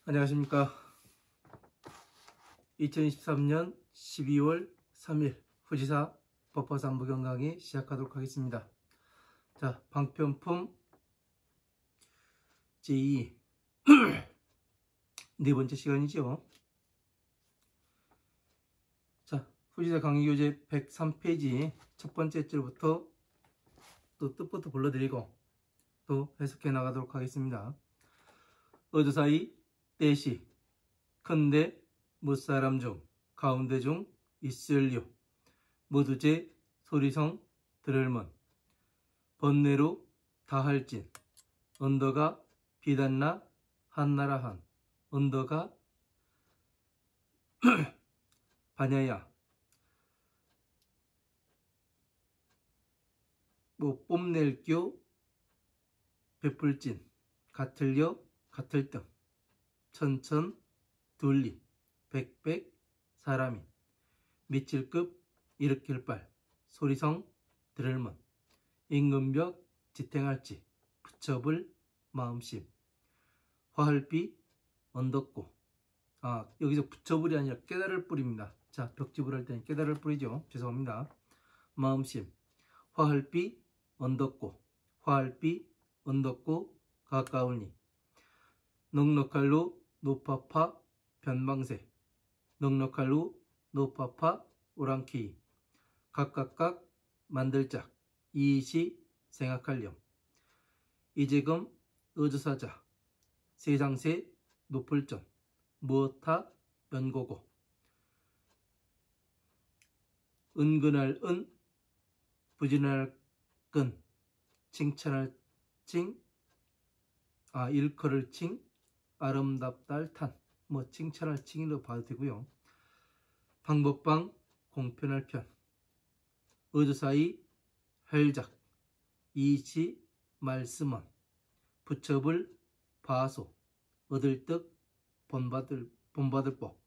안녕하십니까. 2023년 12월 3일 후지사 법화상부경 강의 시작하도록 하겠습니다. 자, 방편품 제2 네 번째 시간이죠. 자, 후지사 강의교재 103페이지 첫 번째 줄부터 또 뜻부터 불러드리고 또 해석해 나가도록 하겠습니다. 어조사이 때시 큰데 무사람 중 가운데 중 있을려 모두제 소리성 들을먼 번뇌로 다할진 언더가 비단나 한나라한 언더가 반야야 뽐낼교 베풀진 같을려 같을등 천천 둘리 백백 사람이 미칠급 일으킬발 소리성 들을먼 임금벽 지탱할지 부처불 마음심 화할비 언덕고. 여기서 부처불이 아니라 깨달을 뿔입니다. 자, 벽집을 할 때는 깨달을 뿔이죠. 죄송합니다. 마음심 화할비 언덕고 화할비 언덕고 가까우니 넉넉할로 노파파 변방세 넉넉할로 노파파 오랑키 각각각 만들짝 이시 생각할렴 이제금 어조사자 세상세 높을점 무엇타 연고고 은근할 은 부진할 근 칭찬할 칭 일컬을 칭 아름답달 탄 칭찬할 칭으로 봐도 되고요. 방법방 공편할 편 어조사이 헬작 이시 말씀원 부처불 바소 얻을득 본받을 법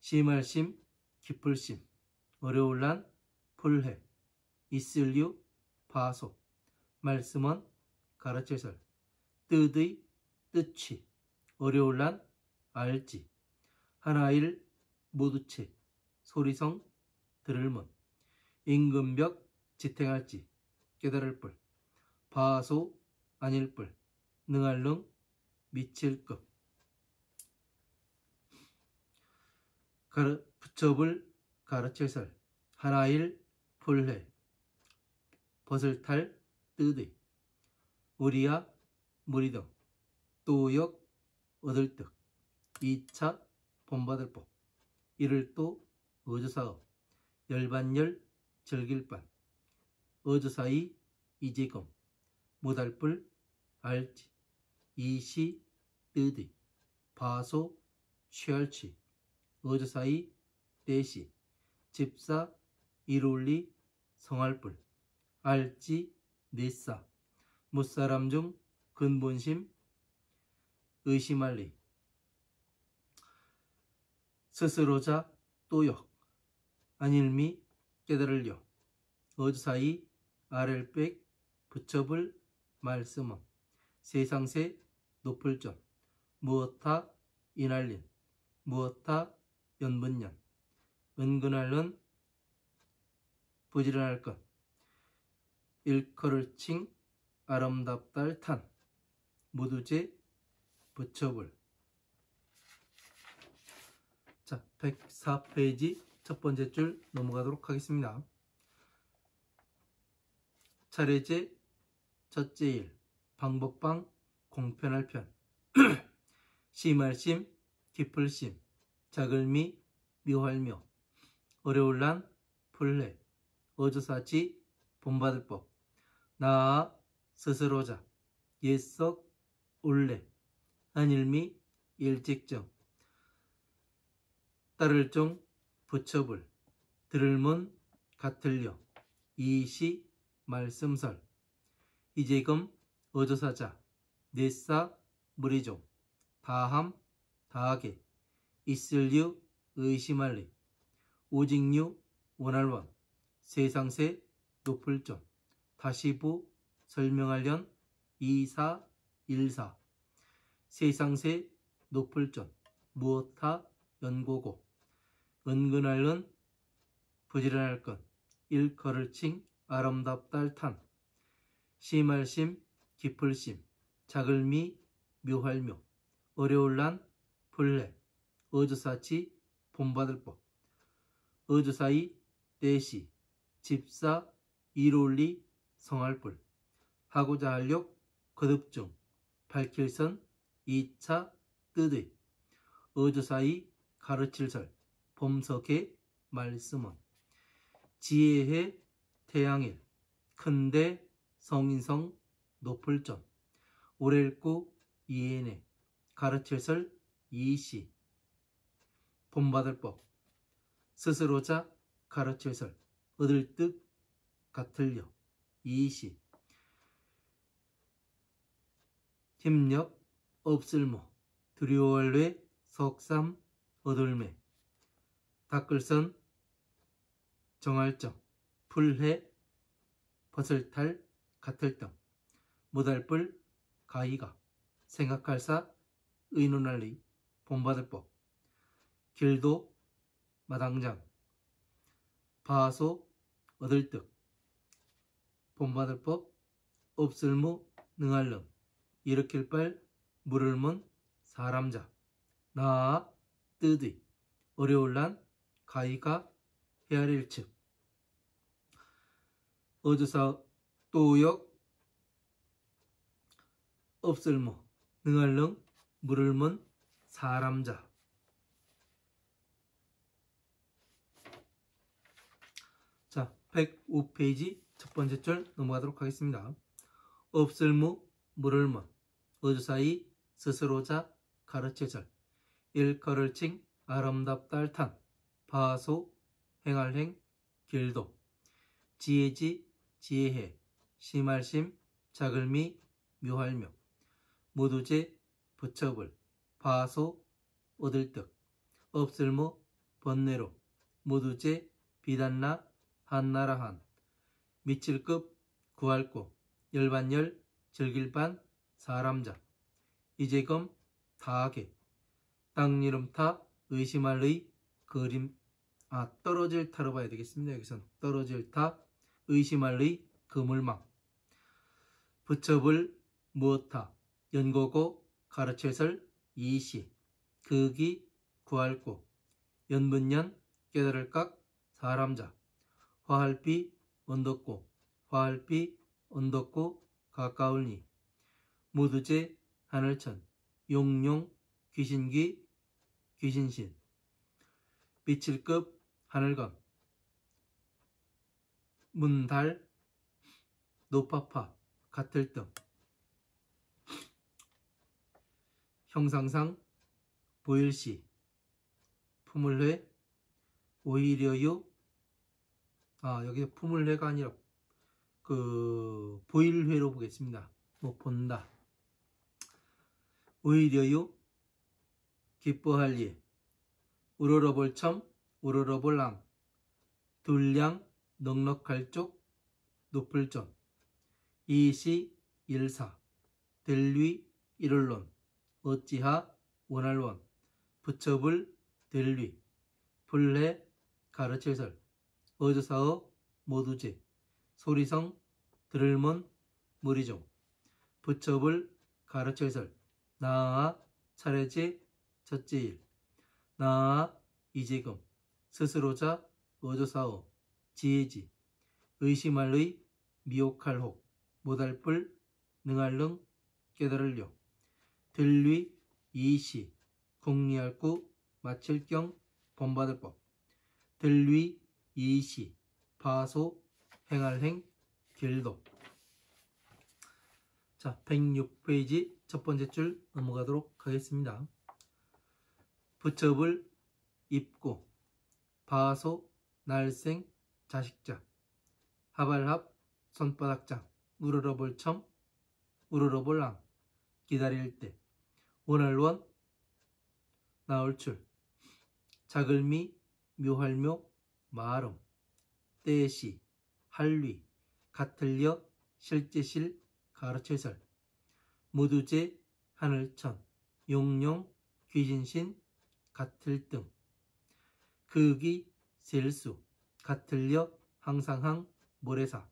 심할심 깊을심 어려울란 풀해 있을류 바소 말씀원 가르쳐설 뜻의 뜻취 어려울란 알지 하나일 모두체 소리성 들을문 임금벽 지탱할지 깨달을 뿔 바소 아닐 뿔 능할릉 미칠급 부처불 가르쳐설 하나일 풀해 벗을탈 뜻의 우리야 무리등 또역 얻을득 2차 본받을 법 이를 또 어조사업 열반열 즐길반 어조사이 이제금 못할뿔 알지 이시 뜻의 바소 취할치 어조사이 때시 집사 이룰리 성할뿔 알지 내싸 무사람 중 근본심 의심할리 스스로자 또역 안일미 깨달을려 어조사이 아렐백 부처불 말씀원 세상세 높을점 무엇타 인할린 무엇타 연분년 은근할른 부지런할 것 일컬을 칭 아름답달 탄 모두제 부처불. 자, 104페이지 첫 번째 줄 넘어가도록 하겠습니다. 차례제 첫째 일 방법방 공편할 편 심할심 깊을심 작을미 묘할묘 어려울란 풀해 어조사지 본받을 법 나아 스스로자 옛석 올래 안일미 일직정 따를 종 부처불 들을문 같을려 이시 말씀설 이제금 어조사자 내싸 무리종 다함 다하게 있을류 의심할리 오직류 원할원 세상세 높을점 다시부 설명하련 이사 일사 세상세 높을존 무엇하 연고고 은근할은 부지런할 것 일컬을 칭 아름답달 탄 심할심 깊을심 작을미 묘할묘 어려울란 불해 어조사치 본받을 법 어조사이 떼시 집사 이롤리 성할불 하고자 할욕 거듭중 밝힐선 2차 뜻의 어조사이 가르칠설 범석의 말씀은 지혜해 태양일 큰대 성인성 높을전 오렐구 이해네 가르칠설 이시 본받을 법 스스로자 가르칠설 얻을 뜻 같을려 이시 힘력 없을모 두려워할외 석삼 얻을매 닦을선 정할정 풀해 벗을탈 같을등 못할뿔 가이가 생각할사 의논할리 본받을법 길도 마당장 바소 얻을득 본받을법 없을무 능할릉 일으킬빨 물을문 사람자 나아 뜻의 어려울란 가이가 헤아릴 즉 어조사 또역 없을모 능할릉 물을문 사람자 자 105페이지 첫 번째 줄 넘어가도록 하겠습니다. 없을무 물을문 어조사이 스스로자 가르치설 일컬을 칭 아름답달 탄 바소 행할행 길도 지혜지 지혜해 심할심 작을미 묘할묘 모두제 부처불 바소 얻을득 없을모 번뇌로 모두제 비단나 한나라한 미칠급 구할고 열반열 즐길반 사람자 이제검 다하게 땅이름타 의심할의 그림 떨어질 타로 봐야 되겠습니다. 여기선 떨어질 타 의심할의 그물망 부처불 무엇타 연고고 가르쳐설 이시 극이 구할고 연분연 깨달을 각 사람자 화할비 언덕고 화할비 언덕고 가까울니 무두제 하늘천 용용 귀신기 귀신신 빛칠급 하늘감 문달 노파파 같을 등 형상상 보일시 품을회 오히려요 여기 품을회가 아니라 보일회로 보겠습니다. 본다 오히려요 기뻐할 예 우러러볼첨 우러러볼랑 둘량 넉넉할 쪽 높을전 이시 일사 델위 일을론 어찌하 원할원 부처불 델위 불해 가르칠설 어조사어 모두제 소리성 들을문 무리종 부처불 가르칠설 나아 차례제 첫째일 나아 이재금 스스로자 어조사어 지혜지 의심할의 미혹할혹 못할뿔 능할릉 깨달을려 들위 이시 국리할구 마칠경 본받을법 들위 이시 파소 행할행 길도 자 106페이지 첫 번째 줄 넘어가도록 하겠습니다. 부처불 입고 바소 날생 자식자 하발합 손바닥장 우러러볼첨 우러러볼랑 기다릴 때 원할원 나올출 작을미 묘할묘 마름 떼시 할위 같을려 실제실 가르쳐설 무두제 하늘천 용용 귀진신, 같을 등. 극이, 셀수, 같을려, 항상항, 모래사.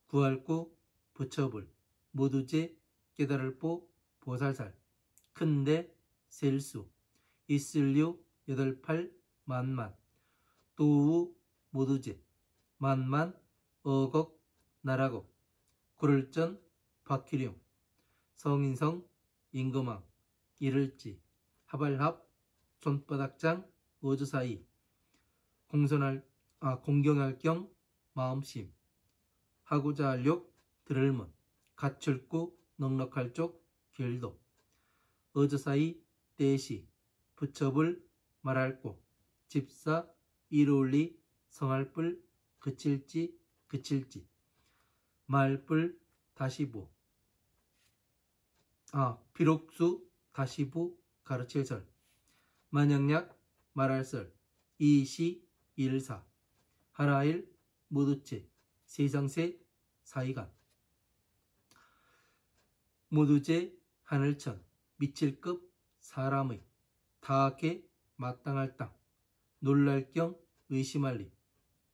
구할구, 부처불, 모두제, 깨달을보, 보살살. 큰데, 셀수, 있을류, 여덟팔, 만만. 도우, 모두제, 만만, 어곡, 나라곡. 구를전, 박희룡. 성인성, 임금왕, 이를지, 하발합, 손바닥장, 어주사이. 공경할 경, 마음심. 하고자 할욕, 들을문. 가출구, 넉넉할 쪽, 길도. 어주사이, 떼시, 부처불, 말할고. 집사, 이로울리, 성할불, 그칠지, 그칠지. 말불, 다시부. 비록수, 다시부, 가르칠설. 만영약, 말할설. 이시, 일사. 하라일, 모두체, 세상세, 사이간. 모두제, 하늘천, 미칠급, 사람의. 다하게, 마땅할 땅. 놀랄경, 의심할리.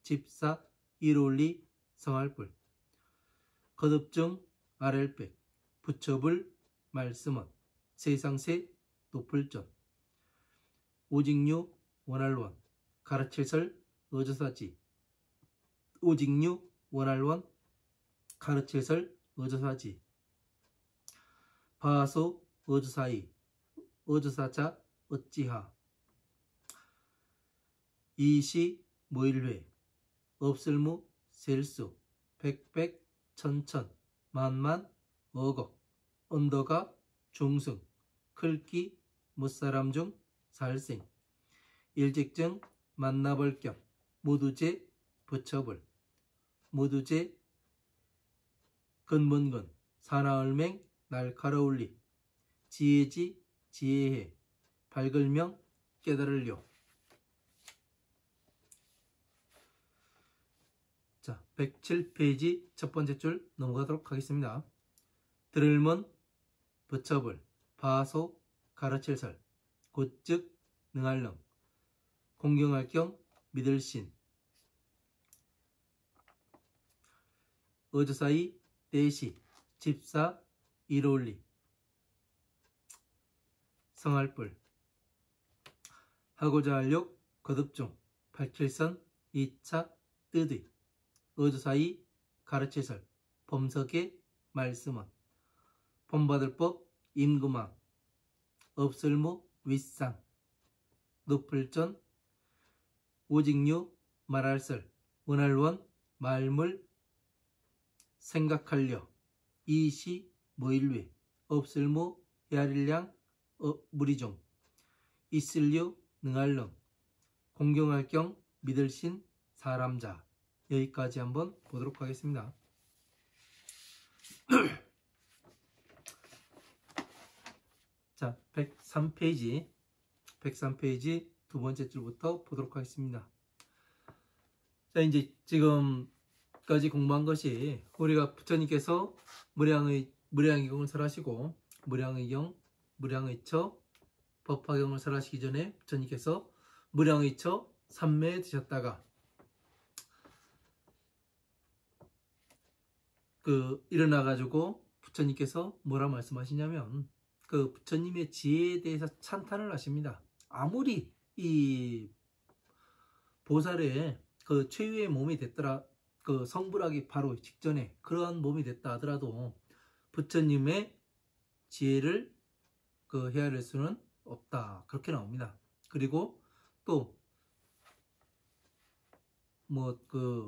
집사, 이로울리, 성할불. 거듭중, 아렐백. 부처불, 말씀원. 세상세, 높을전. 오직류, 원할원. 가르칠설, 어조사지. 오직류, 원할원. 가르칠설, 어조사지. 바소, 어조사이. 어조사자, 어찌하. 이시, 모일회. 없을무, 셀수. 백백, 천천. 만만, 어곡. 언더가, 중승. 클기, 못사람 중, 살생. 일직증, 만나볼 겸. 모두제, 부처불. 모두제, 근본근. 사나얼맹, 날카로울리. 지혜지, 지혜해. 밝을명, 깨달을려. 자, 107페이지 첫 번째 줄 넘어가도록 하겠습니다. 들을문, 부처불. 바소, 가르칠설. 곧즉, 능할령. 공경할 경, 믿을신. 어조사이, 떼시. 집사, 이로울리. 성할불. 하고자 할욕, 거듭중. 밝힐선, 2차, 뜨드. 어조사이, 가르칠설. 범석의, 말씀원. 본받을법, 임금왕. 없을무, 윗상. 높을전, 오직류, 말할설. 원할원, 말물. 생각할려. 이시, 모일외. 없을무, 헤아릴량, 무리종. 있을류, 능할령. 공경할 경, 믿을신, 사람자. 여기까지 한번 보도록 하겠습니다. 자, 103페이지 두 번째 줄부터 보도록 하겠습니다. 자, 이제 지금까지 공부한 것이 우리가 부처님께서 무량의 경을 설하시고 무량의 경, 무량의 처, 법화경을 설하시기 전에 부처님께서 무량의 처 3매에 드셨다가 일어나가지고 부처님께서 뭐라 말씀하시냐면 부처님의 지혜에 대해서 찬탄을 하십니다. 아무리 이 보살의 최후의 몸이 됐더라, 성불하기 바로 직전에 그러한 몸이 됐다 하더라도 부처님의 지혜를 헤아릴 수는 없다, 그렇게 나옵니다. 그리고 또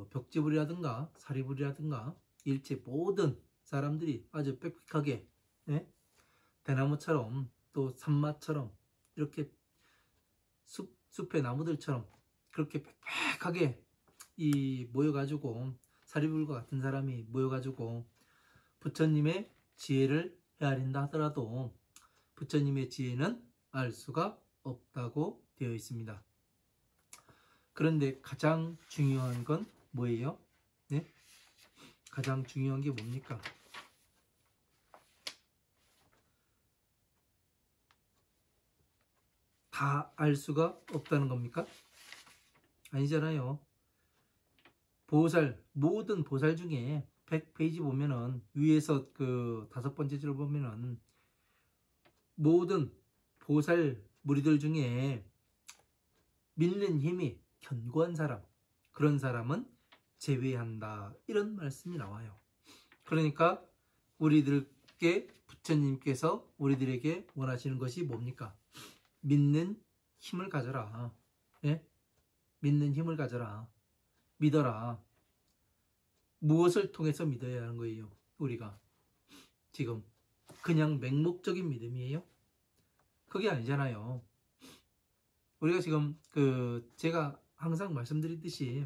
벽지불이라든가 사리불이라든가 일체 모든 사람들이 아주 빽빽하게, 예? 대나무처럼 또 산마처럼 이렇게 숲의 나무들처럼 그렇게 빽빽하게 모여가지고 사리불과 같은 사람이 모여가지고 부처님의 지혜를 헤아린다 하더라도 부처님의 지혜는 알 수가 없다고 되어 있습니다. 그런데 가장 중요한 건 뭐예요? 네? 가장 중요한 게 뭡니까? 다 알 수가 없다는 겁니까? 아니잖아요. 모든 보살 중에 100페이지 보면은 위에서 그 5번째 줄 보면은 모든 보살 무리들 중에 믿는 힘이 견고한 사람, 그런 사람은 제외한다. 이런 말씀이 나와요. 그러니까 우리들께 부처님께서 우리들에게 원하시는 것이 뭡니까? 믿는 힘을 가져라. 예? 믿는 힘을 가져라. 믿어라. 무엇을 통해서 믿어야 하는 거예요? 우리가 지금 그냥 맹목적인 믿음이에요? 그게 아니잖아요. 우리가 지금 제가 항상 말씀드리듯이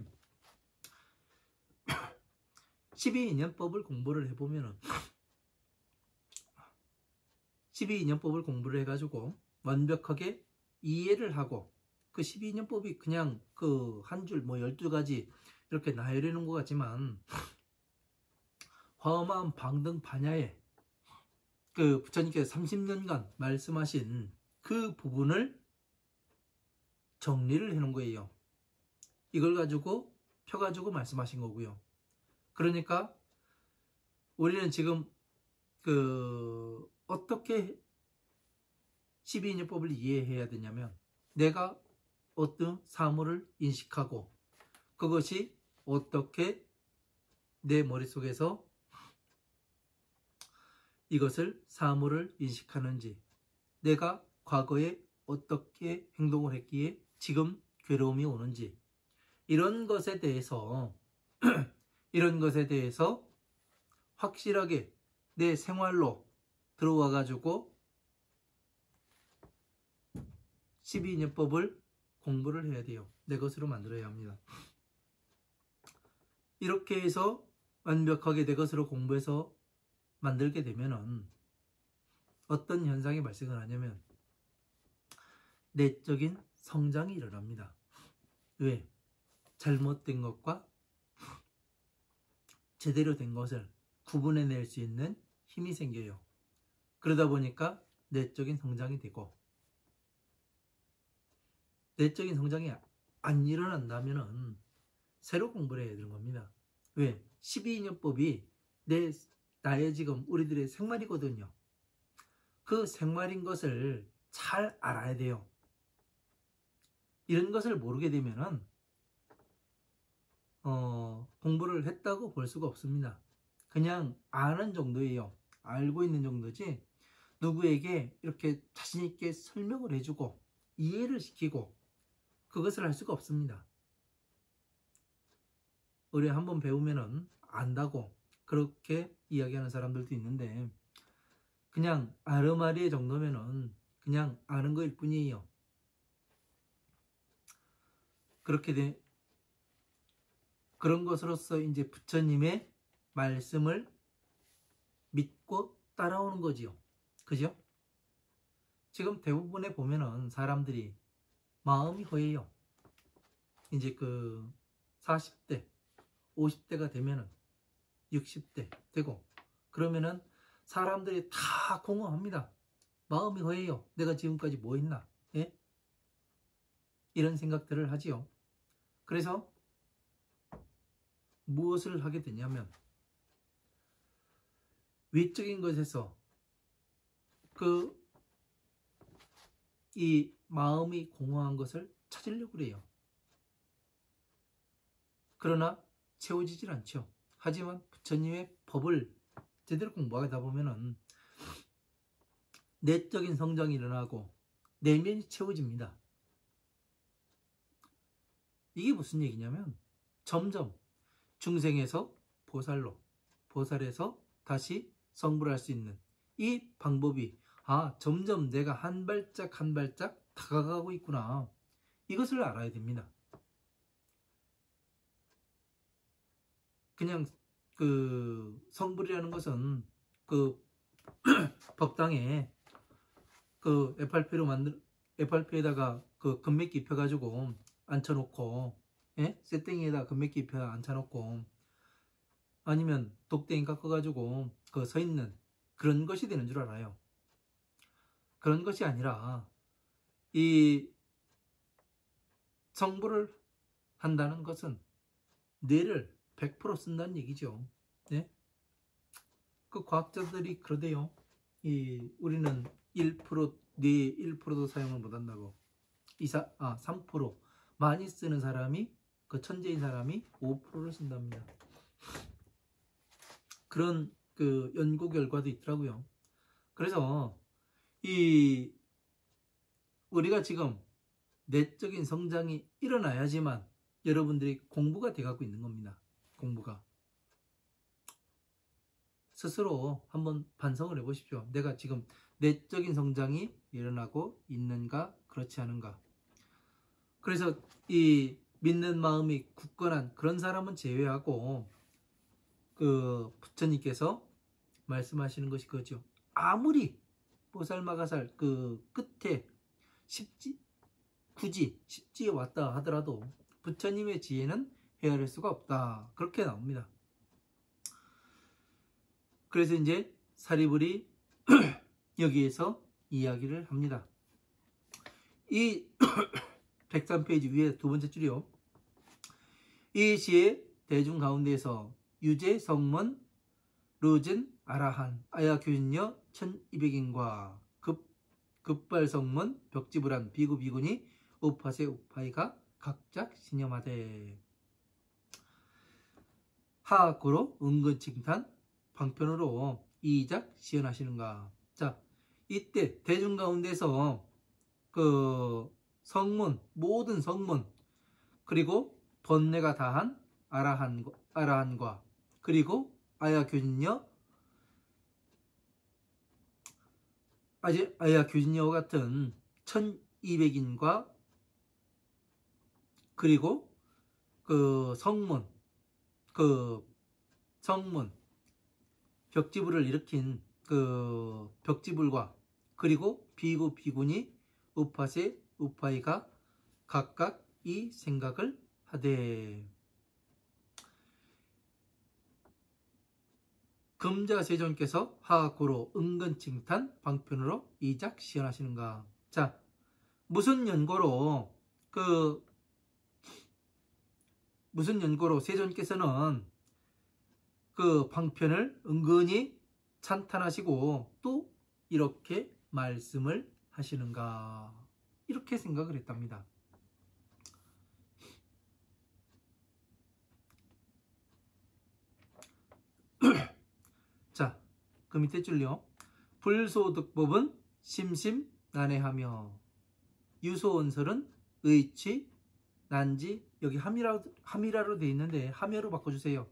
12인연법을 공부를 해보면은 12인연법을 공부를 해가지고 완벽하게 이해를 하고 그 12인연법이 그냥 그 한 줄 뭐 12가지 이렇게 나열해 놓은 것 같지만 화엄한 방등 반야에 그 부처님께서 30년간 말씀하신 그 부분을 정리를 해 놓은 거예요. 이걸 가지고 펴가지고 말씀하신 거고요. 그러니까 우리는 지금 어떻게 12인연법을 이해해야 되냐면 내가 어떤 사물을 인식하고 그것이 어떻게 내 머릿속에서 이것을 사물을 인식하는지, 내가 과거에 어떻게 행동을 했기에 지금 괴로움이 오는지, 이런 것에 대해서 확실하게 내 생활로 들어와 가지고 12인연법을 공부를 해야 돼요. 내 것으로 만들어야 합니다. 이렇게 해서 완벽하게 내 것으로 공부해서 만들게 되면은 어떤 현상이 발생을 하냐면 내적인 성장이 일어납니다. 왜? 잘못된 것과 제대로 된 것을 구분해낼 수 있는 힘이 생겨요. 그러다 보니까 내적인 성장이 되고, 내적인 성장이 안 일어난다면은 새로 공부를 해야 되는 겁니다. 왜? 12인연법이 나의 지금 우리들의 생활이거든요. 그 생활인 것을 잘 알아야 돼요. 이런 것을 모르게 되면은 공부를 했다고 볼 수가 없습니다. 그냥 아는 정도예요. 알고 있는 정도지 누구에게 이렇게 자신 있게 설명을 해주고 이해를 시키고 그것을 할 수가 없습니다. 우리 한번 배우면은 안다고 그렇게 이야기하는 사람들도 있는데 그냥 아르마리의 정도면은 그냥 아는 거일 뿐이에요. 그런 것으로서 이제 부처님의 말씀을 믿고 따라오는 거지요. 그죠? 지금 대부분에 보면은 사람들이 마음이 허해요. 이제 40대, 50대가 되면은 60대 되고 그러면은 사람들이 다 공허합니다. 마음이 허해요. 내가 지금까지 뭐 했나? 예? 이런 생각들을 하지요. 그래서 무엇을 하게 되냐면 외적인 것에서 이 마음이 공허한 것을 찾으려고 그래요. 그러나 채워지질 않죠. 하지만 부처님의 법을 제대로 공부하다 보면은 내적인 성장이 일어나고 내면이 채워집니다. 이게 무슨 얘기냐면 점점 중생에서 보살로, 보살에서 다시 성불할 수 있는 이 방법이 점점 내가 한 발짝 한 발짝 다가가고 있구나. 이것을 알아야 됩니다. 그냥 성불이라는 것은 법당에 FRP에다가 금맥기 입혀가지고 앉혀놓고, 예? 쇳땡이에다 금맥기 입혀 앉혀놓고, 아니면 독댕이 깎아가지고 서 있는 그런 것이 되는 줄 알아요. 그런 것이 아니라 이 성불을 한다는 것은 뇌를 100% 쓴다는 얘기죠. 네? 그 과학자들이 그러대요. 우리는 1%, 뇌 1%도 사용을 못한다고. 3%. 많이 쓰는 사람이, 그 천재인 사람이 5%를 쓴답니다. 그런 그 연구 결과도 있더라고요. 그래서 우리가 지금 내적인 성장이 일어나야지만 여러분들이 공부가 돼가고 있는 겁니다. 공부가. 스스로 한번 반성을 해보십시오. 내가 지금 내적인 성장이 일어나고 있는가, 그렇지 않은가. 그래서 이 믿는 마음이 굳건한 그런 사람은 제외하고 그 부처님께서 말씀하시는 것이 그거죠. 아무리 보살마가살 그 끝에 굳이 십지에 왔다 하더라도 부처님의 지혜는 헤아릴 수가 없다. 그렇게 나옵니다. 그래서 이제 사리불이 여기에서 이야기를 합니다. 이 103페이지 위에 두 번째 줄이요. 이 시의 대중 가운데에서 유제 성문 루진 아라한 아야 교진녀 1200인과 급발 성문 벽지불한 비구 비구니 우파세 우파이가 각작 신념하되 하악고로 은근 칭탄 방편으로 이작 시연하시는가. 자, 이때 대중 가운데서 그 성문, 모든 성문, 그리고 번뇌가 다한 아라한과 그리고 아야 교진녀와 같은 1200인과 그리고 그 성문 벽지불을 일으킨 그 벽지불과 그리고 비구 비구니 우파세 우파이가 각각 이 생각을 하되 금자세존께서 하고로 은근칭탄 방편으로 이작 시연하시는가. 자, 무슨 연고로 세존께서는 그 방편을 은근히 찬탄하시고 또 이렇게 말씀을 하시는가. 이렇게 생각을 했답니다. 자, 그 밑에 줄요. 불소득법은 심심난해하며 유소원설은 의치 난지. 여기 함이라로 되어 있는데 함여로 바꿔주세요.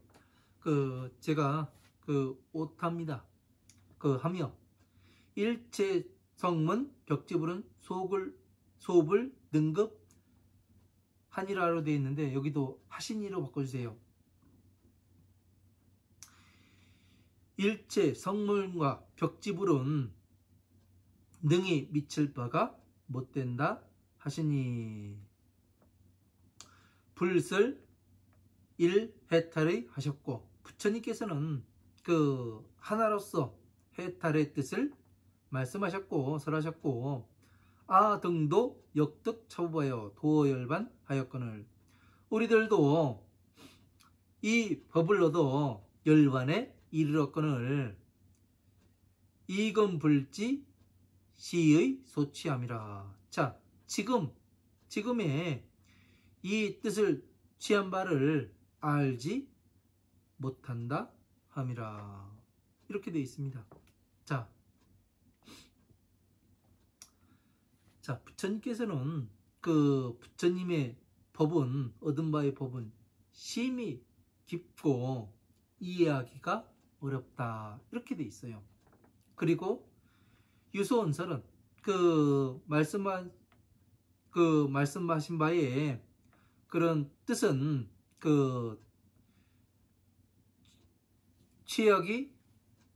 제가 오타입니다. 함여. 일체 성문 벽지불은 소불 등급 한이라로 되어 있는데 여기도 하신이로 바꿔주세요. 일체 성문과 벽지불은 능히 미칠 바가 못된다 하시니 불설 일해탈의 하셨고 부처님께서는 그 하나로서 해탈의 뜻을 말씀하셨고 설하셨고 등도 역득 처부하여 도열반 하였거늘 우리들도 이 법을 얻어 열반에 이르렀거늘 이금불지 시의 소취함이라. 자, 지금의 이 뜻을 취한 바를 알지 못한다 함이라. 이렇게 되어 있습니다. 자, 부처님께서는 그 부처님의 법은 얻은 바의 법은 심히 깊고 이해하기가 어렵다. 이렇게 되어 있어요. 그리고 유소원설은 말씀하신 바에 그런 뜻은 취하기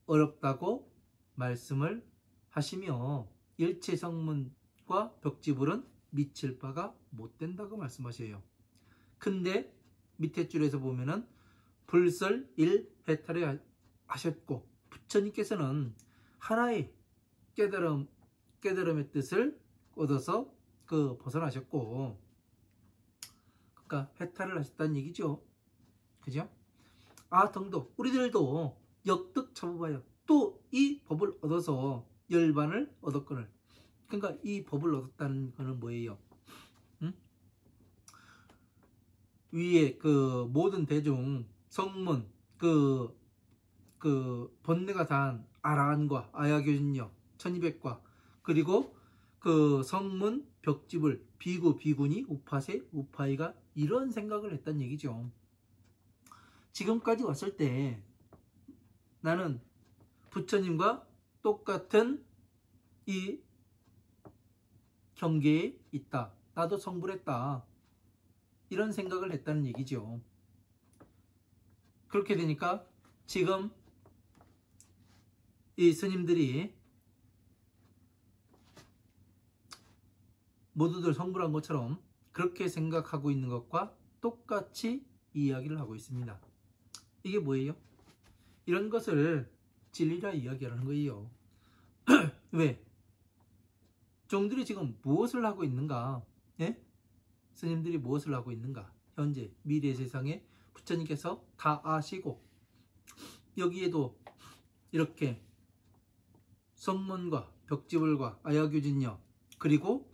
어렵다고 말씀을 하시며 일체 성문과 벽지불은 미칠 바가 못 된다고 말씀하셔요. 근데 밑에 줄에서 보면은 불설 일해탈을 하셨고 부처님께서는 하나의 깨달음의 뜻을 얻어서 벗어나셨고, 그러니까 해탈을 하셨다는 얘기죠. 그죠? 등도 우리들도 역득 처부하여 또 이 법을 얻어서 열반을 얻었거늘. 그러니까 이 법을 얻었다는 거는 뭐예요? 응? 위에 모든 대중 성문 번뇌가 다한 아라한과 아야교진녀 1200과 그리고 성문 벽집을 비구 비구니 우파세 우파이가 이런 생각을 했단 얘기죠. 지금까지 왔을 때 나는 부처님과 똑같은 이 경계에 있다. 나도 성불했다. 이런 생각을 했다는 얘기죠. 그렇게 되니까 지금 이 스님들이 모두들 성불한 것처럼 그렇게 생각하고 있는 것과 똑같이 이야기를 하고 있습니다. 이게 뭐예요? 이런 것을 진리라 이야기하는 거예요. 왜? 종들이 지금 무엇을 하고 있는가? 예? 스님들이 무엇을 하고 있는가? 현재 미래 세상에 부처님께서 다 아시고 여기에도 이렇게 성문과 벽지불과 아야규진녀 그리고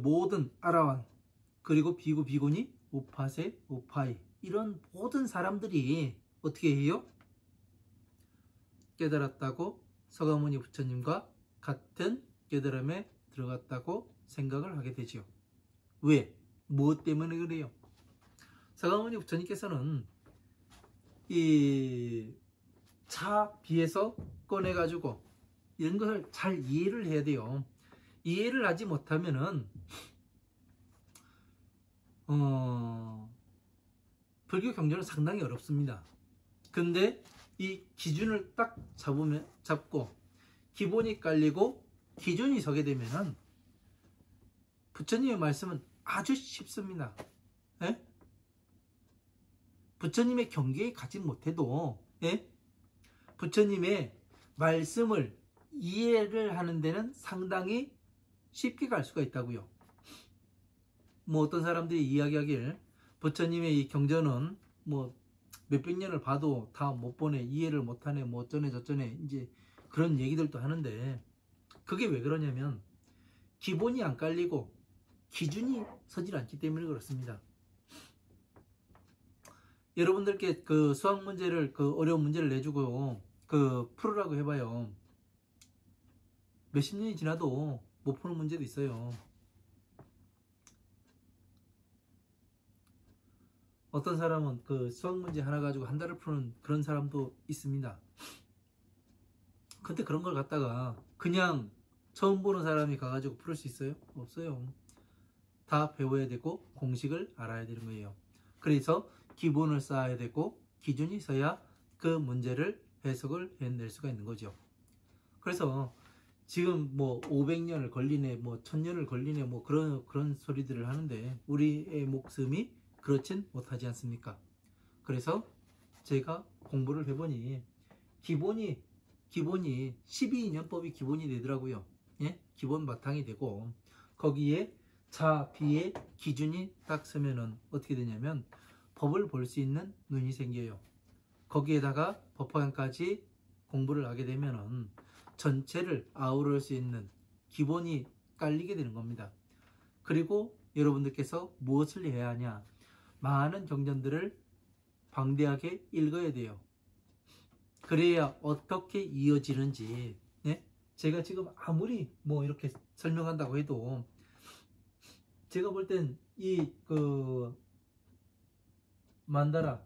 모든 아라완 그리고 비구 비구니 우파세 우파이 이런 모든 사람들이 어떻게 해요? 깨달았다고 서가모니 부처님과 같은 깨달음에 들어갔다고 생각을 하게 되죠. 왜? 무엇 때문에 그래요? 서가모니 부처님께서는 이 차 비에서 꺼내가지고 이런 것을 잘 이해를 해야 돼요. 이해를 하지 못하면은 불교 경전은 상당히 어렵습니다. 근데 이 기준을 딱 잡고 기본이 깔리고 기준이 서게 되면은 부처님의 말씀은 아주 쉽습니다. 예? 부처님의 경계에 가지 못해도 예? 부처님의 말씀을 이해를 하는 데는 상당히 쉽게 갈 수가 있다고요. 뭐 어떤 사람들이 이야기하길 부처님의 이 경전은 뭐 몇백 년을 봐도 다 못 보네, 이해를 못하네, 뭐 어쩌네 저쩌네 이제 그런 얘기들도 하는데 그게 왜 그러냐면 기본이 안 깔리고 기준이 서질 않기 때문에 그렇습니다. 여러분들께 수학 문제를 어려운 문제를 내주고 풀으라고 해봐요. 몇십 년이 지나도 못 푸는 문제도 있어요. 어떤 사람은 수학 문제 하나 가지고 한 달을 푸는 그런 사람도 있습니다. 근데 그런 걸 갖다가 그냥 처음 보는 사람이 가가지고 풀을 수 있어요? 없어요. 다 배워야 되고 공식을 알아야 되는 거예요. 그래서 기본을 쌓아야 되고 기준이 있어야 그 문제를 해석을 해낼 수가 있는 거죠. 그래서 지금 뭐 500년을 걸리네, 뭐 1000년을 걸리네, 뭐 그런 소리들을 하는데 우리의 목숨이 그렇진 못하지 않습니까? 그래서 제가 공부를 해보니 기본이 12인연법이 기본이 되더라고요. 예? 기본 바탕이 되고 거기에 자, 비의 기준이 딱 서면은 어떻게 되냐면 법을 볼 수 있는 눈이 생겨요. 거기에다가 법화관까지 공부를 하게 되면은 전체를 아우를 수 있는 기본이 깔리게 되는 겁니다. 그리고 여러분들께서 무엇을 해야 하냐? 많은 경전들을 방대하게 읽어야 돼요. 그래야 어떻게 이어지는지, 네? 제가 지금 아무리 뭐 이렇게 설명한다고 해도 제가 볼 땐 이 만다라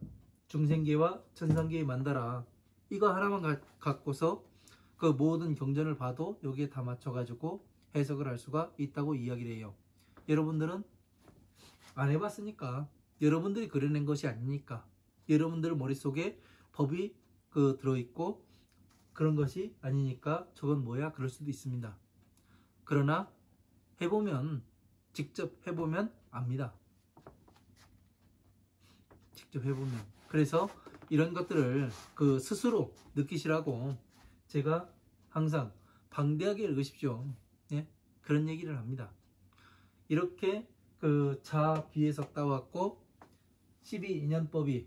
중생계와 천상계의 만다라 이거 하나만 갖고서 모든 경전을 봐도 여기에 다 맞춰가지고 해석을 할 수가 있다고 이야기를 해요. 여러분들은 안 해봤으니까 여러분들이 그려낸 것이 아니니까 여러분들 머릿속에 법이 들어있고 그런 것이 아니니까 저건 뭐야 그럴 수도 있습니다. 그러나 해보면 직접 해보면 압니다. 직접 해보면. 그래서 이런 것들을 스스로 느끼시라고 제가 항상 방대하게 읽으십시오. 예? 그런 얘기를 합니다. 이렇게 그 자 뒤에서 따왔고 12인연법이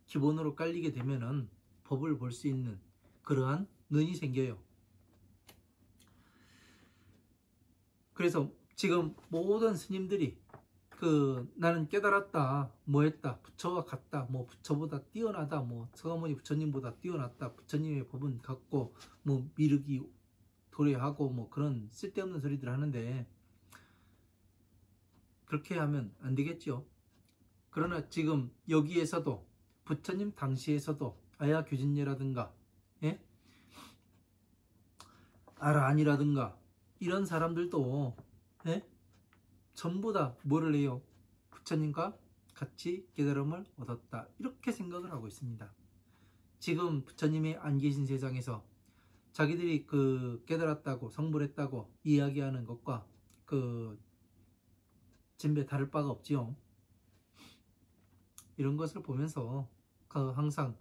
기본으로 깔리게 되면은 법을 볼 수 있는 그러한 눈이 생겨요. 그래서 지금 모든 스님들이 나는 깨달았다, 뭐 했다, 부처와 같다, 뭐 부처보다 뛰어나다, 뭐 서가모니 부처님보다 뛰어났다, 부처님의 법은 같고, 뭐 미륵이 도래하고, 뭐 그런 쓸데없는 소리들 하는데, 그렇게 하면 안 되겠죠. 그러나 지금 여기에서도 부처님 당시에서도 아야규진예라든가 아라한이라든가 이런 사람들도 전부 다 뭐를 해요? 부처님과 같이 깨달음을 얻었다, 이렇게 생각을 하고 있습니다. 지금 부처님이 안 계신 세상에서 자기들이 깨달았다고 성불했다고 이야기하는 것과 진배 다를 바가 없지요. 이런 것을 보면서 항상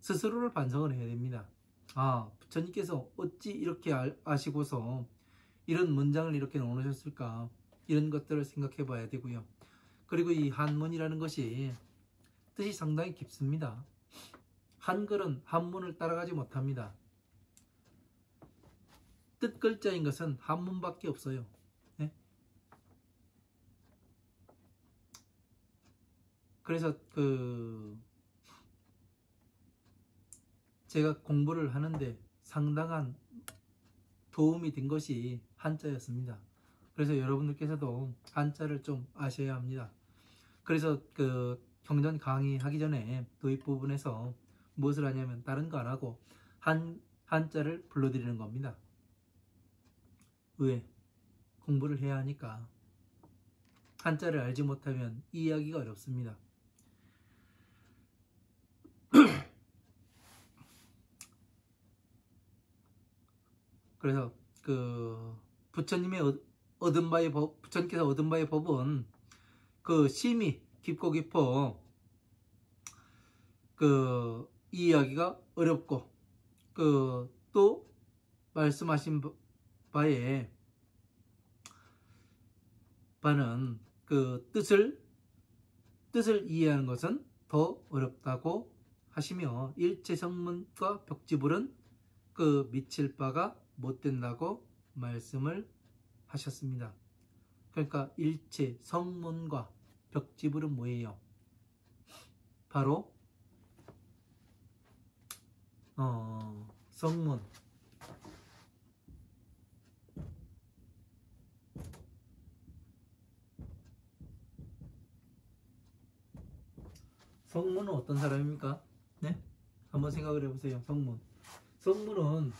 스스로를 반성을 해야 됩니다. 아, 부처님께서 어찌 이렇게 아시고서 이런 문장을 이렇게 넣으셨을까, 이런 것들을 생각해 봐야 되고요. 그리고 이 한문이라는 것이 뜻이 상당히 깊습니다. 한글은 한문을 따라가지 못합니다. 뜻 글자인 것은 한문밖에 없어요. 그래서 제가 공부를 하는데 상당한 도움이 된 것이 한자였습니다. 그래서 여러분들께서도 한자를 좀 아셔야 합니다. 그래서 경전 강의하기 전에 도입 부분에서 무엇을 하냐면 다른 거 안 하고 한자를 불러드리는 겁니다. 왜? 공부를 해야 하니까. 한자를 알지 못하면 이해하기가 어렵습니다. 그래서 부처님께서 얻은 바의 법은 심이 깊고 깊어 이해하기가 어렵고 또 말씀하신 바는 뜻을 이해하는 것은 더 어렵다고 하시며 일체성문과 벽지불은 미칠 바가 못 된다고 말씀을 하셨습니다. 그러니까 일체 성문과 벽지불은 뭐예요? 바로 성문, 성문은 어떤 사람입니까? 네? 한번 생각을 해보세요. 성문은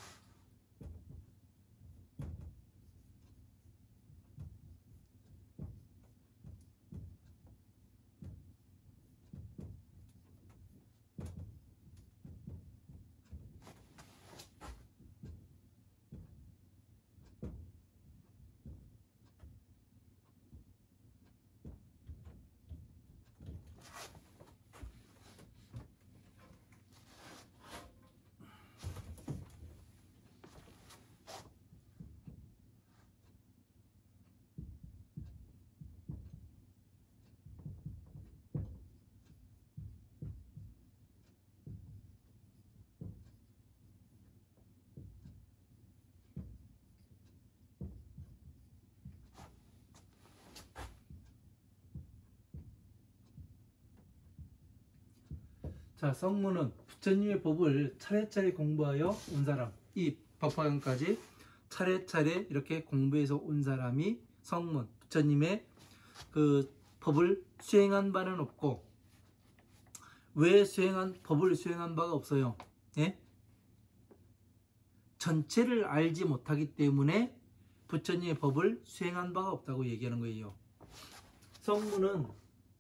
성문은 부처님의 법을 차례차례 공부하여 온 사람, 이 법화경까지 차례차례 이렇게 공부해서 온 사람이 성문, 부처님의 법을 수행한 바는 없고, 왜 법을 수행한 바가 없어요? 전체를 알지 못하기 때문에 부처님의 법을 수행한 바가 없다고 얘기하는 거예요. 성문은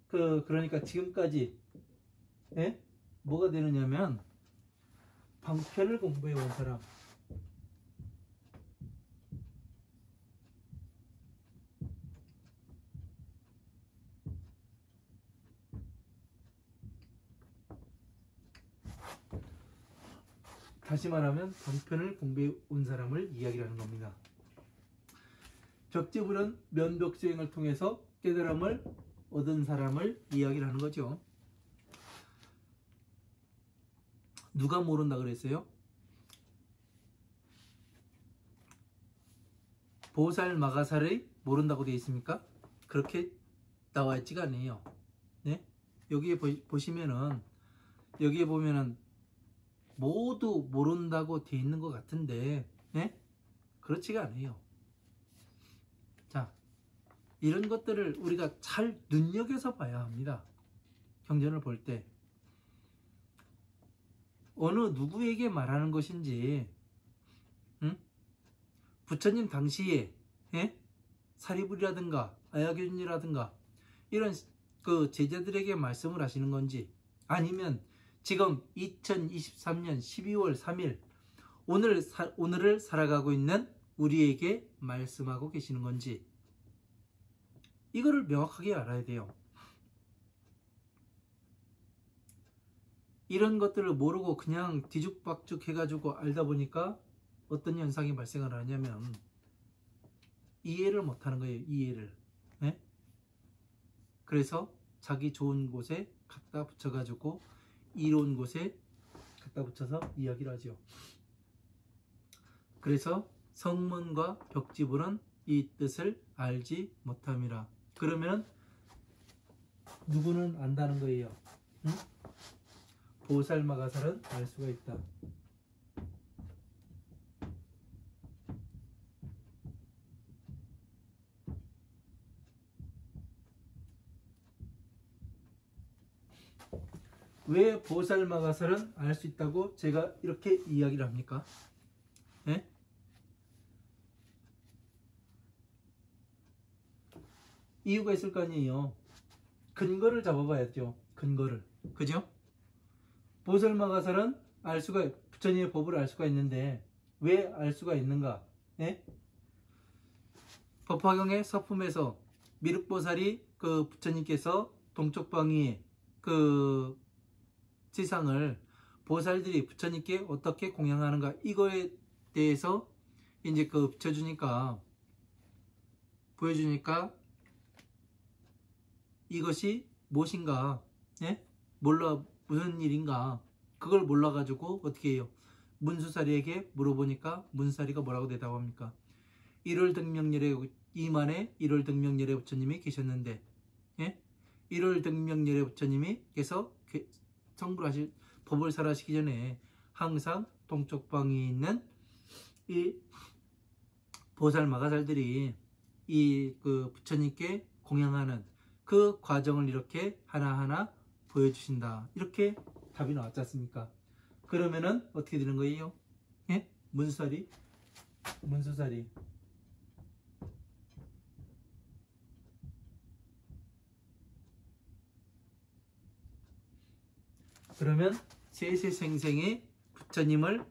그러니까 지금까지 뭐가 되느냐면 방편을 공부해 온 사람, 다시 말하면 방편을 공부해 온 사람을 이야기하는 겁니다. 벽지불은 면벽수행을 통해서 깨달음을 얻은 사람을 이야기를 하는 거죠. 누가 모른다 그랬어요? 보살 마가살이 모른다고 되어 있습니까? 그렇게 나와 있지가 않아요. 네? 여기에 보시면은, 여기에 보면은 모두 모른다고 되어 있는 것 같은데, 네? 그렇지가 않아요. 자, 이런 것들을 우리가 잘 눈여겨서 봐야 합니다. 경전을 볼 때 어느 누구에게 말하는 것인지, 응? 부처님 당시에, 예? 사리불이라든가 아야견이라든가 이런 그 제자들에게 말씀을 하시는 건지, 아니면 지금 2023년 12월 3일 오늘을 살아가고 있는 우리에게 말씀하고 계시는 건지, 이거를 명확하게 알아야 돼요. 이런 것들을 모르고 그냥 뒤죽박죽 해가지고 알다 보니까 어떤 현상이 발생을 하냐면 이해를 못하는 거예요. 이해를. 네? 그래서 자기 좋은 곳에 갖다 붙여가지고 이로운 곳에 갖다 붙여서 이야기를 하죠. 그래서 성문과 벽지불은 이 뜻을 알지 못함이라. 그러면 누구는 안다는 거예요? 응? 보살 마가살은 알 수가 있다. 왜 보살 마가살은 알 수 있다고 제가 이렇게 이야기를 합니까? 네? 이유가 있을 거 아니에요. 근거를 잡아봐야죠. 근거를. 그죠? 보살 마가살은 알 수가, 부처님의 법을 알 수가 있는데 왜 알 수가 있는가? 네? 법화경의 서품에서 미륵보살이 그 부처님께서 동쪽방위에 그 세상을 보살들이 부처님께 어떻게 공양하는가, 이거에 대해서 이제 그 보여주니까 이것이 무엇인가, 예? 무슨 일인가, 그걸 몰라가지고 어떻게 해요? 문수사리에게 물어보니까 문수사리가 뭐라고 대답합니까? 1월 등명열에 이만에 1월 등명열에 부처님이 계셨는데, 예? 1월 등명열에 부처님께서 성불하실 법을 설하시기 전에 항상 동쪽방에 있는 이 보살 마가살들이 이 그 부처님께 공양하는 그 과정을 이렇게 하나하나 보여주신다. 이렇게 답이 나왔지 않습니까? 그러면은 어떻게 되는 거예요? 예? 문수사리. 그러면 세세생생의 부처님을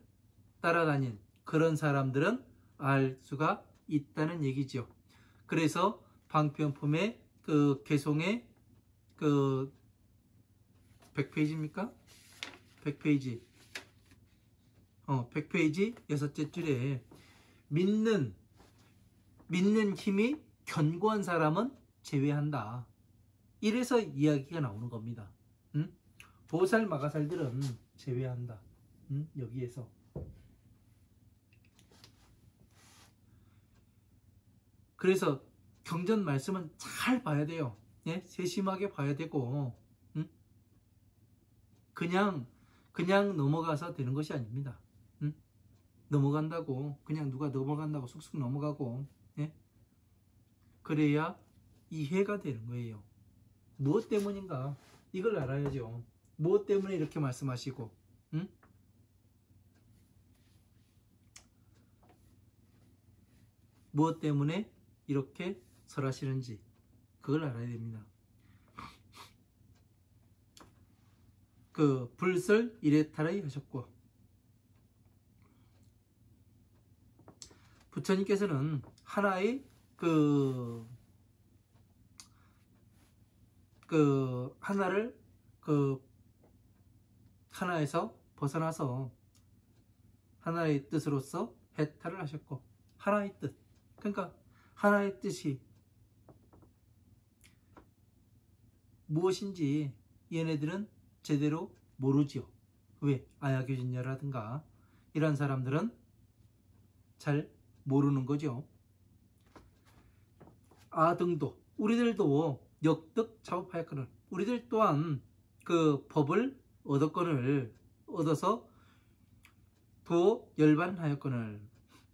따라다닌 그런 사람들은 알 수가 있다는 얘기죠. 그래서 방편품의 그 개송의 그 100페이지입니까? 100페이지. 100페이지 여섯째 줄에 믿는 힘이 견고한 사람은 제외한다. 이래서 이야기가 나오는 겁니다. 응? 보살 마가살들은 제외한다. 응? 여기에서. 그래서 경전 말씀은 잘 봐야 돼요. 예? 세심하게 봐야 되고, 응? 그냥 넘어가서 되는 것이 아닙니다. 응? 넘어간다고, 그냥 누가 넘어간다고 쑥쑥 넘어가고, 예? 그래야 이해가 되는 거예요. 무엇 때문인가? 이걸 알아야죠. 무엇 때문에 이렇게 말씀하시고, 응? 무엇 때문에 이렇게 설하시는지, 그걸 알아야 됩니다. 그 불설 이레타라이 하셨고, 부처님께서는 하나의 하나를 하나에서 벗어나서 하나의 뜻으로서 해탈을 하셨고, 하나의 뜻, 그러니까 하나의 뜻이 무엇인지 얘네들은 제대로 모르지요. 왜? 아야교진녀라든가 이런 사람들은 잘 모르는 거죠. 아등도 우리들도 역득 작업하였거늘 우리들 또한 그 법을 얻어서 도 열반하였거늘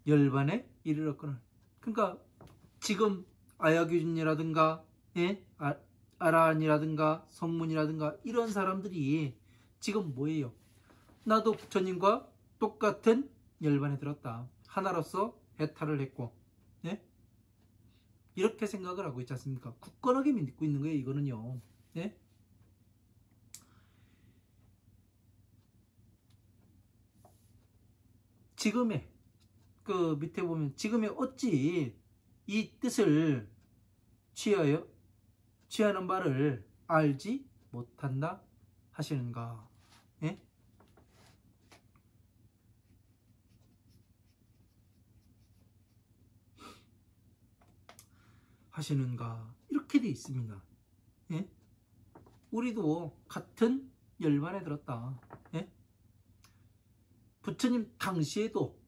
열반에 이르렀거늘. 그러니까 지금 아야교진이라든가 아라한이라든가 성문이라든가 이런 사람들이 지금 뭐예요? 나도 부처님과 똑같은 열반에 들었다. 하나로서 해탈을 했고, 네? 이렇게 생각을 하고 있지 않습니까? 굳건하게 믿고 있는 거예요, 이거는요. 네? 지금의 그 밑에 보면 지금의 어찌 이 뜻을 취하는 바를 알지 못한다 하시는가? 예? 하시는가? 이렇게 돼 있습니다. 예? 우리도 같은 열반에 들었다. 예? 부처님 당시에도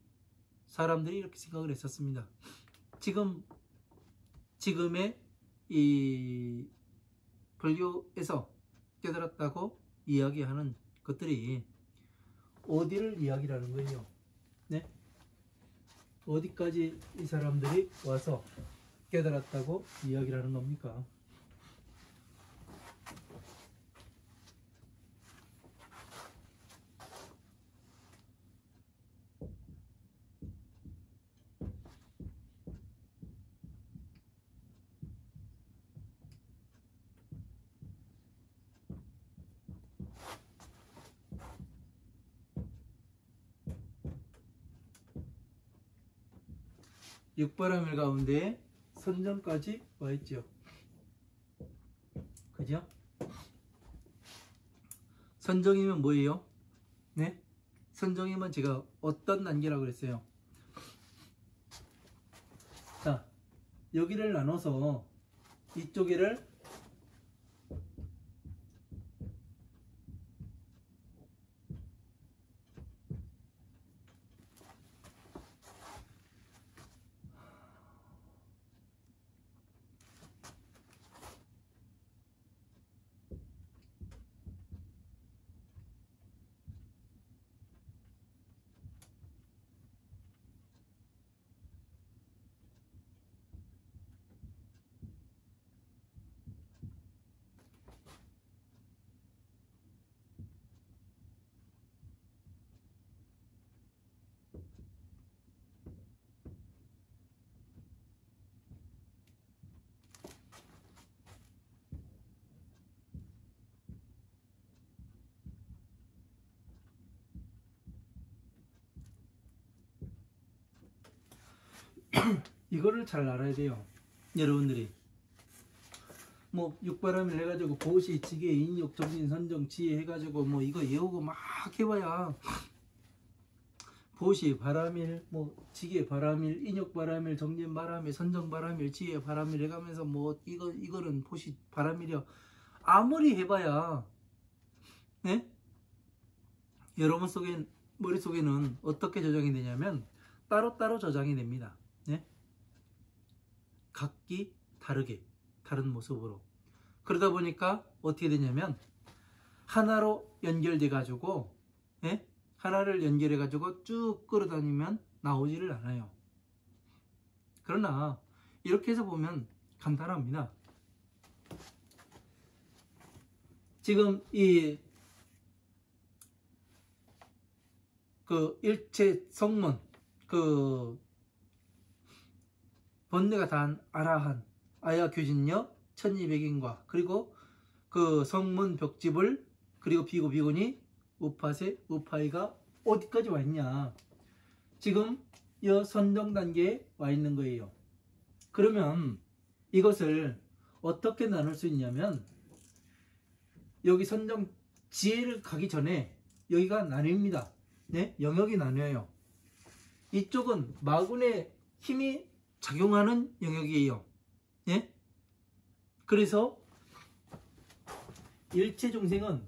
사람들이 이렇게 생각을 했었습니다. 지금의 이 불교에서 깨달았다고 이야기하는 것들이 어디를 이야기하는 거예요? 네? 어디까지 이 사람들이 와서 깨달았다고 이야기를 하는 겁니까? 육바라밀 가운데 선정까지 와 있죠. 그죠? 선정이면 뭐예요? 네? 선정이면 제가 어떤 단계라고 그랬어요? 자, 여기를 나눠서 이쪽에를 이거를 잘 알아야 돼요. 여러분들이 뭐 육바람일 해가지고 보시, 지계, 인욕, 정신, 선정, 지혜 해가지고 뭐 이거 외우고 막 해봐야 보시, 바람일, 뭐 지계, 바람일, 인욕, 바람일, 정진, 바람일, 선정, 바람일, 지혜, 바람일 해가면서 뭐 이거는 보시, 바람일이요. 아무리 해봐야 네? 여러분 머릿속에는 어떻게 저장이 되냐면 따로따로 저장이 됩니다. 네? 각기 다르게 다른 모습으로. 그러다 보니까 어떻게 되냐면 하나로 연결돼 가지고 예? 하나를 연결해 가지고 쭉 끌어다니면 나오지를 않아요. 그러나 이렇게 해서 보면 간단합니다. 지금 그 일체 성문 그 번뇌가 단 아라한 아야교진녀 1200인과 그리고 그 성문 벽집을 그리고 비구 비구니 우파세 우파이가 어디까지 와 있냐? 지금 이 선정 단계에 와 있는 거예요. 그러면 이것을 어떻게 나눌 수 있냐면 여기 선정 지혜를 가기 전에 여기가 나뉩니다. 네? 영역이 나뉘어요. 이쪽은 마군의 힘이 작용하는 영역이에요. 예? 그래서 일체중생은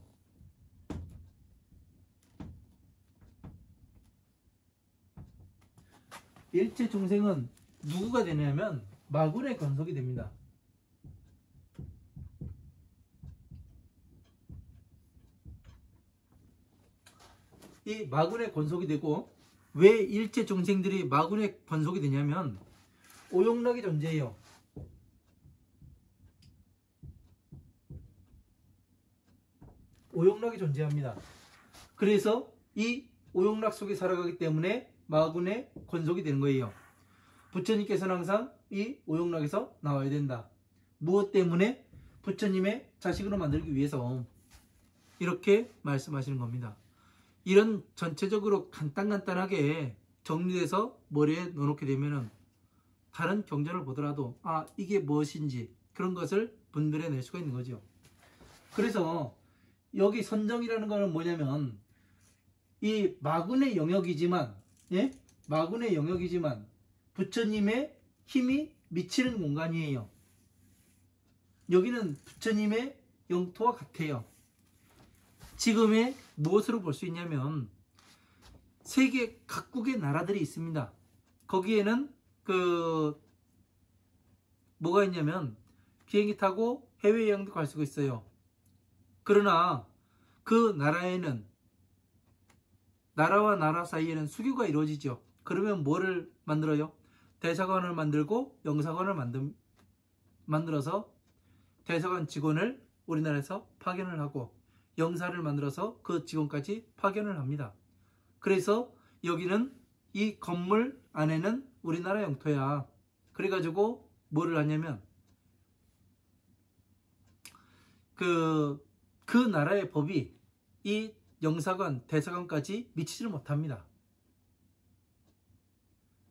누구가 되냐면 마군의 권속이 됩니다. 이 마군의 권속이 되고, 왜 일체 중생들이 마군의 권속이 되냐면 오용락이 존재해요. 오용락이 존재합니다. 그래서 이 오용락 속에 살아가기 때문에 마군의 권속이 되는 거예요. 부처님께서는 항상 이 오용락에서 나와야 된다. 무엇 때문에? 부처님의 자식으로 만들기 위해서 이렇게 말씀하시는 겁니다. 이런 전체적으로 간단하게 정리돼서 머리에 넣어놓게 되면은 다른 경전을 보더라도 이게 무엇인지 그런 것을 분별해낼 수가 있는 거죠. 그래서 여기 선정이라는 거는 뭐냐면 이 마군의 영역이지만, 예? 마군의 영역이지만 부처님의 힘이 미치는 공간이에요. 여기는 부처님의 영토와 같아요. 지금의 무엇으로 볼 수 있냐면 세계 각국의 나라들이 있습니다. 거기에는 뭐가 있냐면 비행기 타고 해외여행도 갈 수가 있어요. 그러나 그 나라에는, 나라와 나라 사이에는 수교가 이루어지죠. 그러면 뭐를 만들어요? 대사관을 만들고 영사관을 만들어서 대사관 직원을 우리나라에서 파견을 하고 영사를 만들어서 그 직원까지 파견을 합니다. 그래서 여기는 이 건물 안에는 우리나라 영토야. 그래가지고 뭐를 하냐면 그 나라의 법이 이 영사관, 대사관까지 미치지를 못합니다.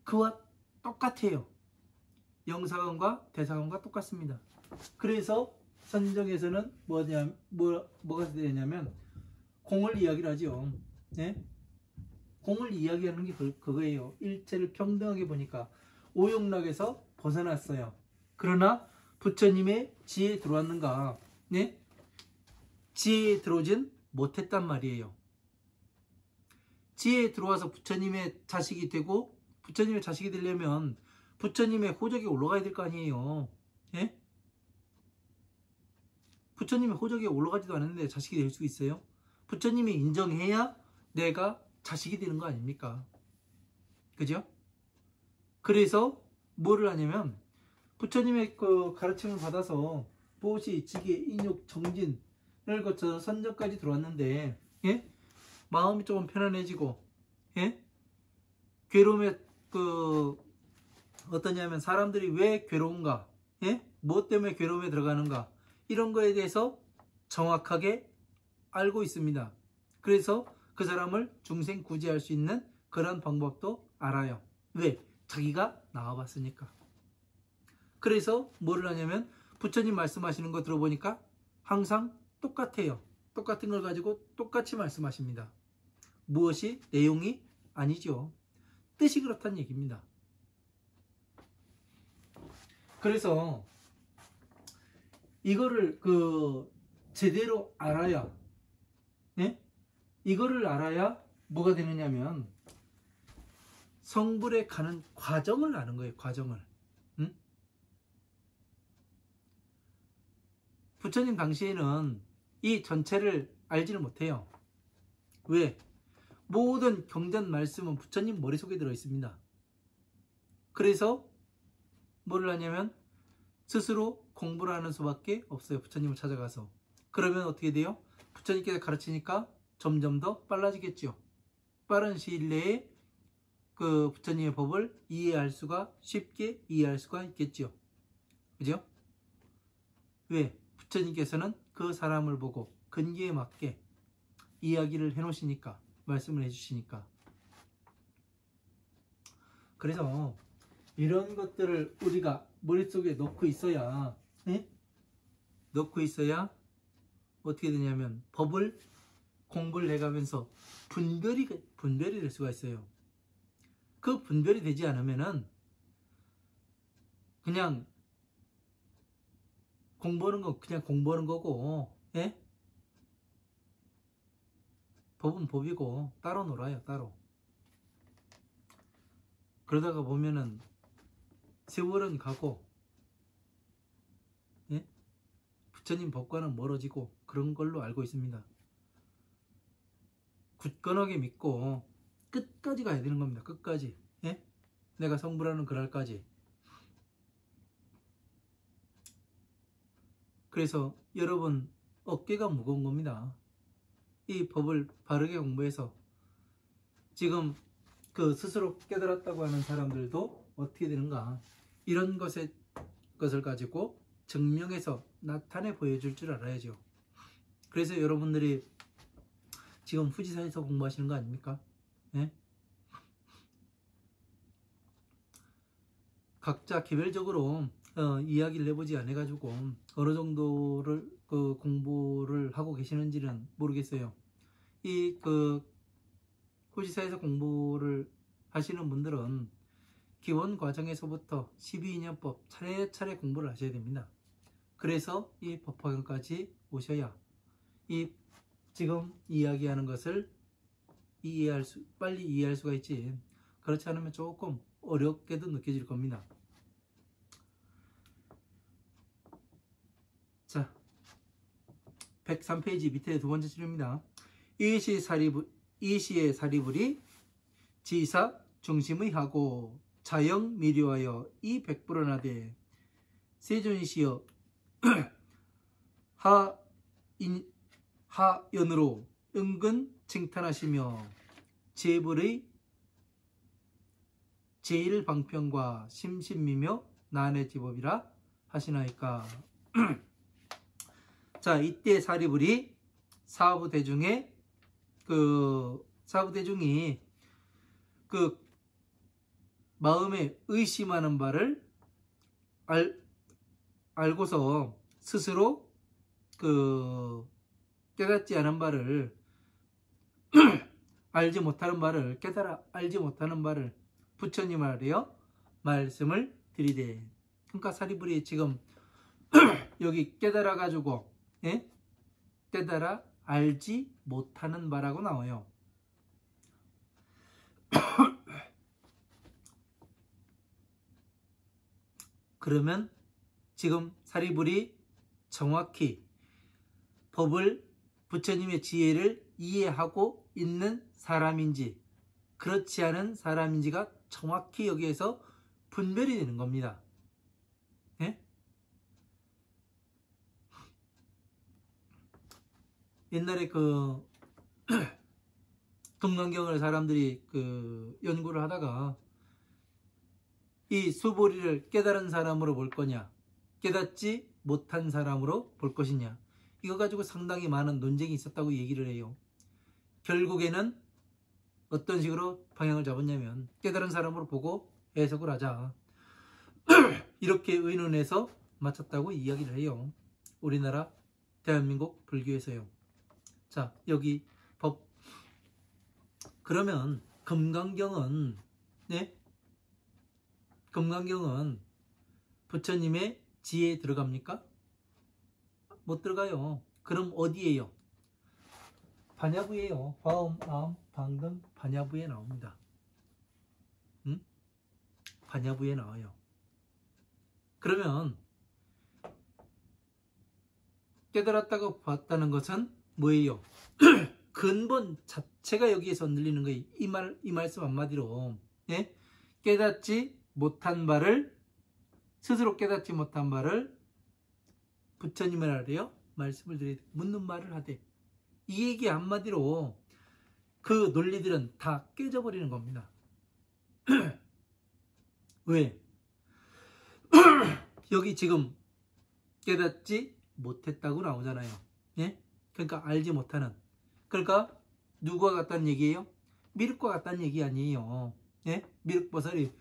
그와 똑같아요. 영사관과 대사관과 똑같습니다. 그래서 선정에서는 뭐가 되냐면 공을 이야기를 하죠. 네? 공을 이야기하는 게 그거예요. 일체를 평등하게 보니까 오용락에서 벗어났어요. 그러나 부처님의 지혜에 들어왔는가? 네? 지혜에 들어오진 못했단 말이에요. 지혜에 들어와서 부처님의 자식이 되고, 부처님의 자식이 되려면 부처님의 호적에 올라가야 될 거 아니에요. 예? 부처님의 호적에 올라가지도 않았는데 자식이 될 수 있어요? 부처님이 인정해야 내가 자식이 되는 거 아닙니까? 그죠? 그래서 뭐를 하냐면 부처님의 그 가르침을 받아서 보시, 지계, 인욕, 정진을 거쳐서 선정까지 들어왔는데, 예? 마음이 조금 편안해지고, 예? 괴로움에 어떠냐면 사람들이 왜 괴로운가, 예? 무엇 때문에 괴로움에 들어가는가, 이런 거에 대해서 정확하게 알고 있습니다. 그래서 그 사람을 중생 구제할 수 있는 그런 방법도 알아요. 왜? 자기가 나와봤으니까. 그래서 뭐를 하냐면 부처님 말씀하시는 거 들어보니까 항상 똑같아요. 똑같은 걸 가지고 똑같이 말씀하십니다. 무엇이? 내용이 아니죠. 뜻이 그렇다는 얘기입니다. 그래서 이거를 제대로 알아야, 네? 이거를 알아야 뭐가 되느냐면 성불에 가는 과정을 아는 거예요. 과정을. 응? 부처님 당시에는 이 전체를 알지를 못해요. 왜? 모든 경전 말씀은 부처님 머릿속에 들어있습니다. 그래서 뭐를 하냐면 스스로 공부를 하는 수밖에 없어요. 부처님을 찾아가서. 그러면 어떻게 돼요? 부처님께서 가르치니까 점점 더 빨라지겠죠. 빠른 시일 내에 그 부처님의 법을 쉽게 이해할 수가 있겠죠. 그죠? 왜? 부처님께서는 그 사람을 보고 근기에 맞게 이야기를 해놓으시니까, 말씀을 해주시니까. 그래서 이런 것들을 우리가 머릿속에 넣고 있어야, 네? 넣고 있어야 어떻게 되냐면 법을 공부를 해가면서 분별이 될 수가 있어요. 그 분별이 되지 않으면은 그냥 공부하는 거 그냥 공부하는 거고, 예? 법은 법이고 따로 놀아요, 따로. 그러다가 보면은 세월은 가고, 예? 부처님 법과는 멀어지고 그런 걸로 알고 있습니다. 굳건하게 믿고 끝까지 가야 되는 겁니다. 끝까지. 예? 내가 성불하는 그날까지. 그래서 여러분 어깨가 무거운 겁니다. 이 법을 바르게 공부해서 지금 그 스스로 깨달았다고 하는 사람들도 어떻게 되는가, 이런 것을 가지고 증명해서 나타내 보여줄 줄 알아야죠. 그래서 여러분들이 지금 후지사에서 공부하시는 거 아닙니까? 예? 각자 개별적으로 이야기를 해보지 않아가지고 어느 정도를 그 공부를 하고 계시는지는 모르겠어요. 이 그 후지사에서 공부를 하시는 분들은 기본 과정에서부터 12인연법 차례차례 공부를 하셔야 됩니다. 그래서 이 법화경까지 오셔야 이 지금 이야기하는 것을 빨리 이해할 수가 있지, 그렇지 않으면 조금 어렵게도 느껴질 겁니다. 자, 103페이지 밑에 두 번째 질문입니다. 이시의 사리불이 지사 중심의 하고 자영 미료하여 이 백불원하되 세존시여 하연으로 은근 칭탄하시며 제불의 제일방편과 심신미며 난해지법이라 하시나이까. 자, 이때 사리불이 사부대중이 그 마음에 의심하는 바를 알고서 스스로 그 깨닫지 않은 바를 알지 못하는 바를 깨달아 알지 못하는 바를 부처님 아래여 말씀을 드리되. 그러니까 사리불이 지금 여기 깨달아 가지고, 예? 깨달아 알지 못하는 바라고 나와요. 그러면 지금 사리불이 정확히 법을, 부처님의 지혜를 이해하고 있는 사람인지 그렇지 않은 사람인지가 정확히 여기에서 분별이 되는 겁니다. 예? 옛날에 그 금강경을 사람들이 그 연구를 하다가 이 수보리를 깨달은 사람으로 볼 거냐, 깨닫지 못한 사람으로 볼 것이냐, 이거 가지고 상당히 많은 논쟁이 있었다고 얘기를 해요. 결국에는 어떤 식으로 방향을 잡았냐면 깨달은 사람으로 보고 해석을 하자, 이렇게 의논해서 맞췄다고 이야기를 해요. 우리나라 대한민국 불교에서요. 자, 여기 법. 그러면 금강경은, 네? 금강경은 부처님의 지혜에 들어갑니까? 못 들어가요. 그럼 어디에요? 반야부예요. 화엄, 아엄, 방등, 반야부에 나옵니다. 응? 반야부에 나와요. 그러면 깨달았다고 봤다는 것은 뭐예요? 근본 자체가 여기에서 흔들리는 거예요. 이 말씀 한마디로, 예? 깨닫지 못한 바를, 스스로 깨닫지 못한 바를 부처님을 하래요 말씀을 드려야 돼. 묻는 말을 하되. 이 얘기 한마디로 그 논리들은 다 깨져버리는 겁니다. 왜? 여기 지금 깨닫지 못했다고 나오잖아요. 예? 그러니까 알지 못하는. 그러니까 누구와 같다는 얘기예요? 미륵과 같다는 얘기 아니에요. 예? 미륵보살이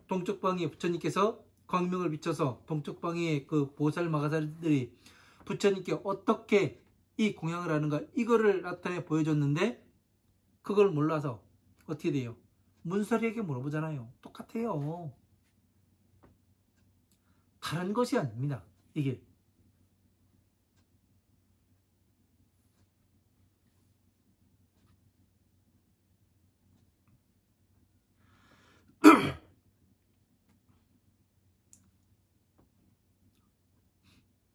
동쪽방위에 부처님께서 광명을 비춰서 동쪽방위에 그 보살 마가살들이 부처님께 어떻게 이 공양을 하는가, 이거를 나타내 보여줬는데 그걸 몰라서 어떻게 돼요? 문설이에게 물어보잖아요. 똑같아요. 다른 것이 아닙니다. 이게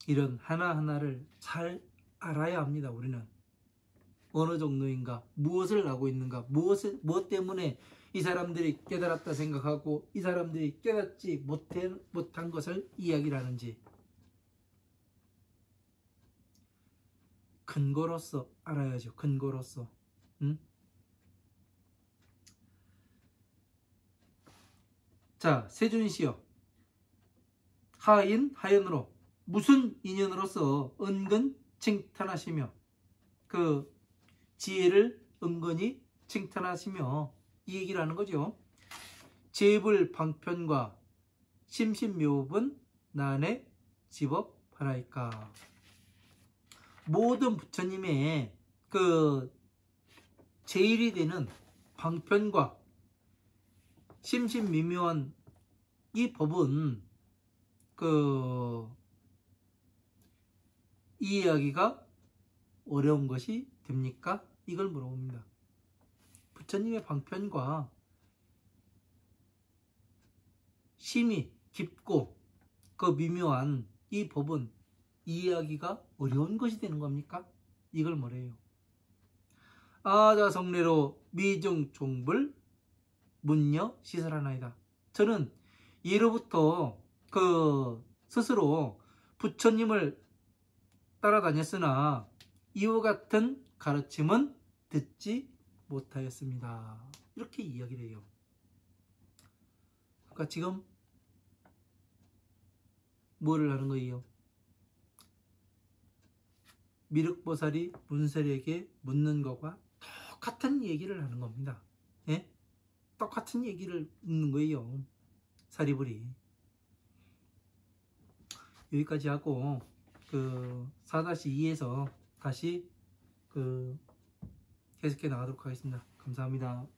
이런 하나하나를 잘 알아야 합니다. 우리는 어느 정도인가, 무엇을 하고 있는가, 무엇 때문에 이 사람들이 깨달았다 생각하고 이 사람들이 깨닫지 못한 것을 이야기를 하는지 근거로서 알아야죠. 근거로서. 응? 자, 세준씨요. 하인 하연으로 무슨 인연으로서 은근 칭찬하시며 그 지혜를 은근히 칭찬하시며 이 얘기를 하는 거죠. 제불 방편과 심신묘분 난의 집업하라이까. 모든 부처님의 그 제일이 되는 방편과 심신미묘한 이 법은 이해하기가 어려운 것이 됩니까? 이걸 물어봅니다. 부처님의 방편과 심이 깊고 그 미묘한 이 법은 이해하기가 어려운 것이 되는 겁니까? 이걸 뭐래요? 아자성례로 미중종불 문여 시설하나이다. 저는 예로부터 스스로 부처님을 따라다녔으나 이와 같은 가르침은 듣지 못하였습니다. 이렇게 이야기를 해요. 그러니까 지금 뭐를 하는 거예요? 미륵보살이 문설에게 묻는 것과 똑같은 얘기를 하는 겁니다. 예? 똑같은 얘기를 묻는 거예요. 사리불이. 여기까지 하고 4-2에서 다시 계속해 나가도록 하겠습니다. 감사합니다.